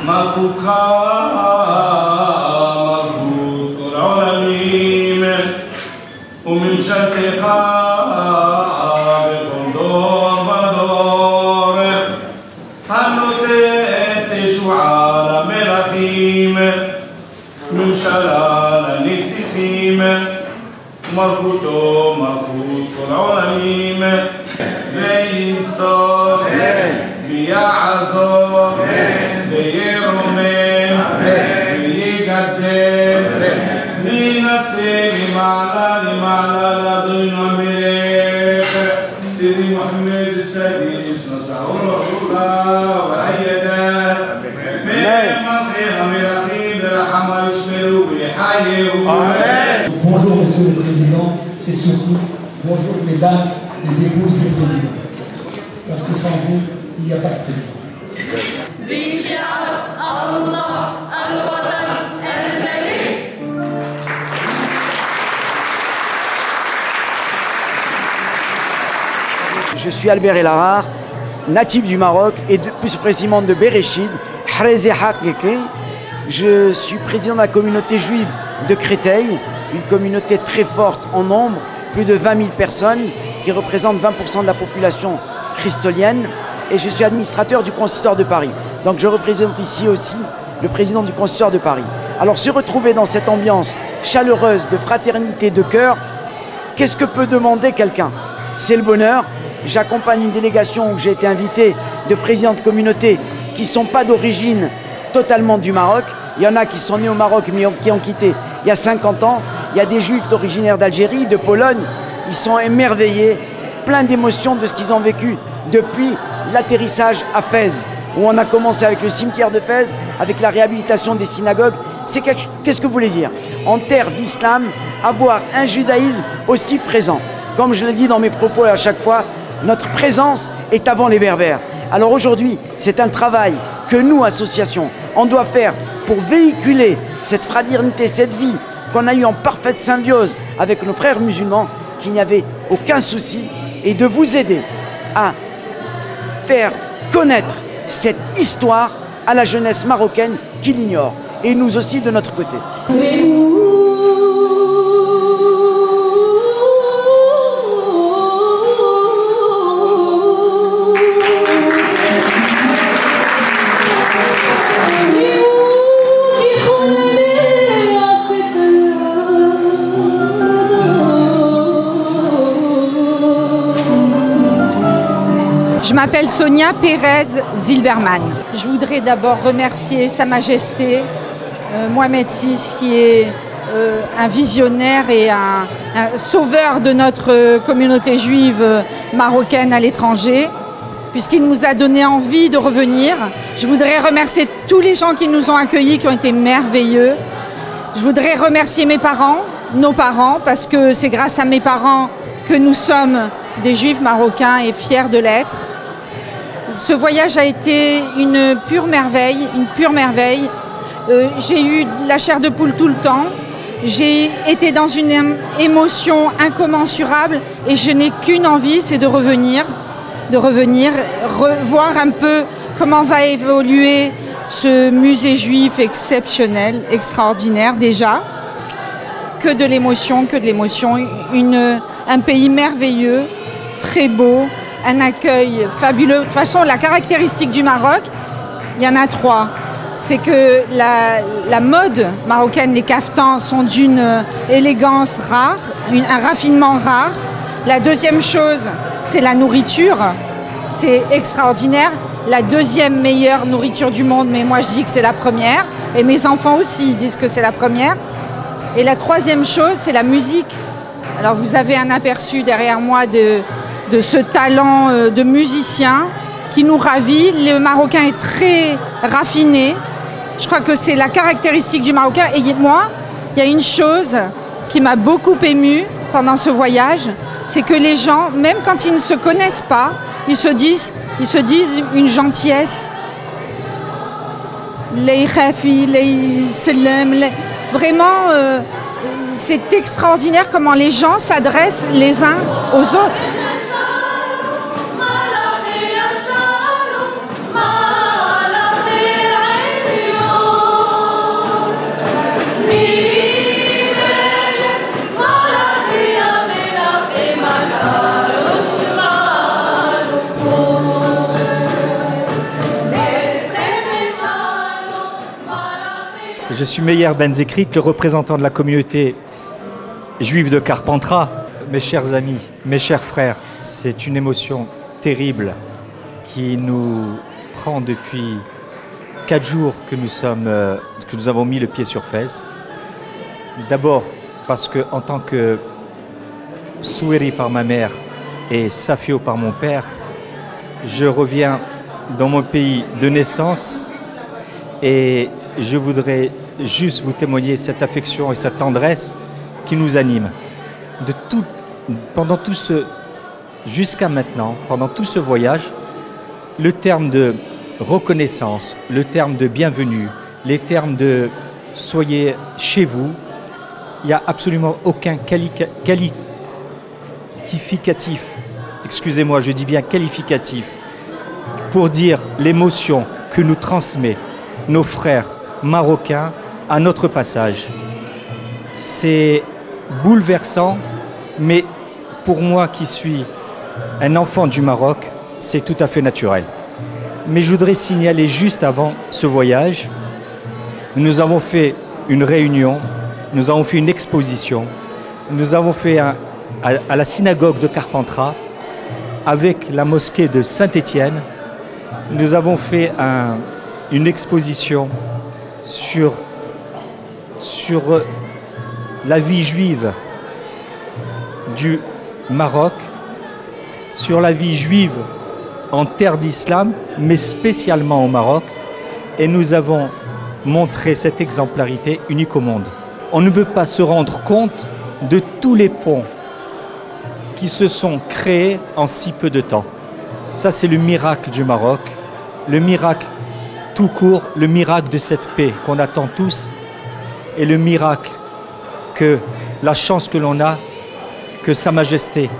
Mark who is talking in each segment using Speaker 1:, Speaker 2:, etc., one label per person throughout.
Speaker 1: ملكوتך ملكوت כל העולמים וממשלתך בכל דור ודור הנותן תשועה למלכים ממשלה לנסיכים מלכותו מלכות כל העולמים וינצור ויעזור וירומם ויגדל וינשא למעלה למעלה לאדוננו המלך سيدي محمد السادس نصره الله وأيده من ملخه مرقيم برحمه يشمله ويحييه.
Speaker 2: Bonjour Monsieur le Président et surtout bonjour Mesdames les épouses des présidents. Parce que sans vous, il n'y a pas de président.
Speaker 3: Je suis Albert El Harar, natif du Maroc et plus précisément de Bereshid, Hrezi Hakeke. Je suis président de la communauté juive de Créteil, une communauté très forte en nombre, plus de 20 000 personnes qui représentent 20% de la population christolienne, et je suis administrateur du consistoire de Paris. Donc je représente ici aussi le président du consistoire de Paris. Alors se retrouver dans cette ambiance chaleureuse de fraternité, de cœur, qu'est-ce que peut demander quelqu'un? C'est le bonheur. J'accompagne une délégation où j'ai été invité de présidents de communautés qui ne sont pas d'origine totalement du Maroc. Il y en a qui sont nés au Maroc mais qui ont quitté il y a 50 ans. Il y a des juifs originaires d'Algérie, de Pologne. Ils sont émerveillés, pleins d'émotions de ce qu'ils ont vécu depuis l'atterrissage à Fès, où on a commencé avec le cimetière de Fès, avec la réhabilitation des synagogues. Qu'est-ce que vous voulez dire? En terre d'islam, avoir un judaïsme aussi présent. Comme je l'ai dit dans mes propos à chaque fois, notre présence est avant les Berbères. Alors aujourd'hui, c'est un travail que nous, associations, on doit faire pour véhiculer cette fraternité, cette vie qu'on a eue en parfaite symbiose avec nos frères musulmans, qu'il n'y avait aucun souci, et de vous aider à faire connaître cette histoire à la jeunesse marocaine qui l'ignore, et nous aussi de notre côté.
Speaker 4: Je m'appelle Sonia Pérez Zilberman. Je voudrais d'abord remercier Sa Majesté Mohamed VI, qui est un visionnaire et un sauveur de notre communauté juive marocaine à l'étranger, puisqu'il nous a donné envie de revenir. Je voudrais remercier tous les gens qui nous ont accueillis, qui ont été merveilleux. Je voudrais remercier mes parents, nos parents, parce que c'est grâce à mes parents que nous sommes des juifs marocains et fiers de l'être. Ce voyage a été une pure merveille, j'ai eu la chair de poule tout le temps. J'ai été dans une émotion incommensurable et je n'ai qu'une envie, c'est de revenir, voir un peu comment va évoluer ce musée juif exceptionnel, extraordinaire déjà. Que de l'émotion, un pays merveilleux, très beau, un accueil fabuleux. De toute façon, la caractéristique du Maroc, il y en a 3. C'est que la mode marocaine, les caftans, sont d'une élégance rare, un raffinement rare. La deuxième chose, c'est la nourriture. C'est extraordinaire. La deuxième meilleure nourriture du monde, mais moi je dis que c'est la première. Et mes enfants aussi disent que c'est la première. Et la troisième chose, c'est la musique. Alors vous avez un aperçu derrière moi de ce talent de musicien qui nous ravit. Le Marocain est très raffiné. Je crois que c'est la caractéristique du Marocain. Et moi, il y a une chose qui m'a beaucoup émue pendant ce voyage, c'est que les gens, même quand ils ne se connaissent pas, ils se disent une gentillesse. Vraiment, c'est extraordinaire comment les gens s'adressent les uns aux autres.
Speaker 5: Je suis Meyer Benzekrit, le représentant de la communauté juive de Carpentras. Mes chers amis, mes chers frères, c'est une émotion terrible qui nous prend depuis 4 jours que nous avons mis le pied sur Fès. D'abord parce que en tant que Soueri par ma mère et Safio par mon père, je reviens dans mon pays de naissance et je voudrais juste vous témoigner cette affection et cette tendresse qui nous anime. Pendant tout jusqu'à maintenant, pendant tout ce voyage, le terme de reconnaissance, le terme de bienvenue, les termes de soyez chez vous, il n'y a absolument aucun qualificatif, excusez-moi, je dis bien qualificatif, pour dire l'émotion que nous transmet nos frères marocains à notre passage. C'est bouleversant, mais pour moi qui suis un enfant du Maroc, c'est tout à fait naturel. Mais je voudrais signaler juste avant ce voyage, nous avons fait une réunion, nous avons fait une exposition, nous avons fait à la synagogue de Carpentras, avec la mosquée de Saint-Étienne, nous avons fait une exposition sur la vie juive du Maroc, sur la vie juive en terre d'islam, mais spécialement au Maroc, et nous avons montré cette exemplarité unique au monde. On ne peut pas se rendre compte de tous les ponts qui se sont créés en si peu de temps. Ça, c'est le miracle du Maroc, le miracle tout court, le miracle de cette paix qu'on attend tous, et le miracle la chance que l'on a, que Sa Majesté,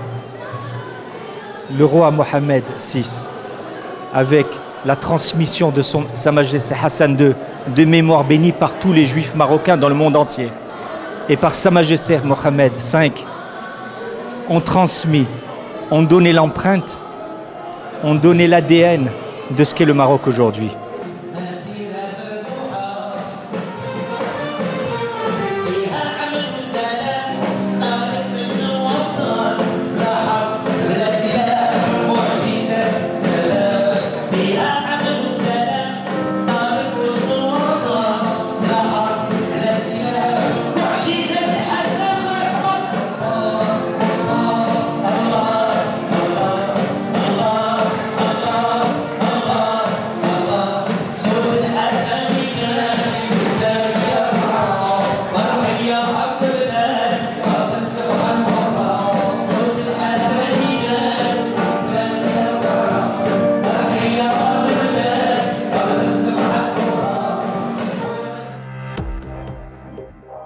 Speaker 5: le roi Mohamed VI, avec la transmission de Sa Majesté Hassan II, de mémoire bénie par tous les juifs marocains dans le monde entier, et par Sa Majesté Mohamed V, ont transmis, ont donné l'empreinte, ont donné l'ADN de ce qu'est le Maroc aujourd'hui.